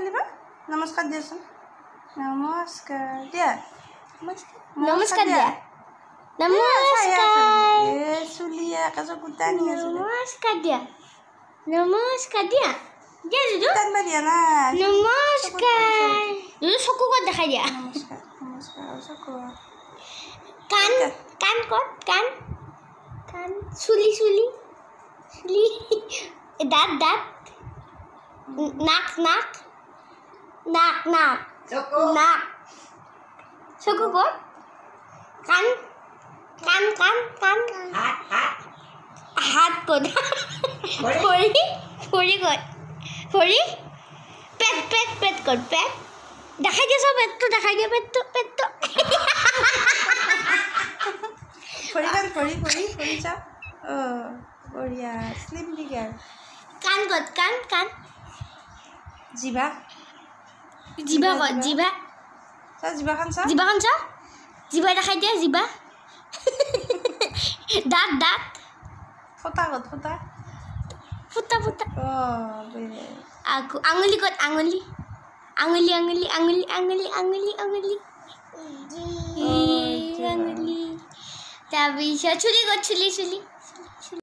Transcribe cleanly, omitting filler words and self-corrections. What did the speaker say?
দিবা নমস্কাৰ দিয়াচোন নমস্কাৰ দিয়া নমস্কাৰ দিয়া নমস্কাৰ এ চুলিয়া কাজ কুটানি আছে নমস্কাৰ দিয়া নমস্কাৰ দিয়া দিয়া দুদু কুটানবা দিয়া না নমস্কাৰ দুদু চকু কত দেখাই দিয়া নমস্কাৰ নমস্কাৰ চকু কাণ কাণ কত কাণ কাণ চুলি চুলি চুলি দাঁত দাঁত নাক নাক নাক নাক নাক চকু কত কাণ কাণ কাণ কাণ হাত কত ভৰি ভৰি কত ভৰি পেট পেট পেট কত পেট দেখাই দিয়া চব পেটটো দেখাই দিয়া পেটটো পেটটো ভৰিখন ভৰি চাও বঢ়িয়া স্লিম ফিগাৰ কাণ কত কাণ কাণ জিভা জিভা কত জিভা চা জিভাখন চা জিভাখন চা জিভা দেখাই দিয়া জিভা দাঁত দাঁত ফটা কত ফটা ফুটা ফুটা বেৰে আকৌ আঙুলি কত আঙুলি আঙুলি আঙুলি আঙুলি আঙুলি আঙুলি আঙুলি আঙুলি তাৰপিছত চুলি কত চুলি চুলি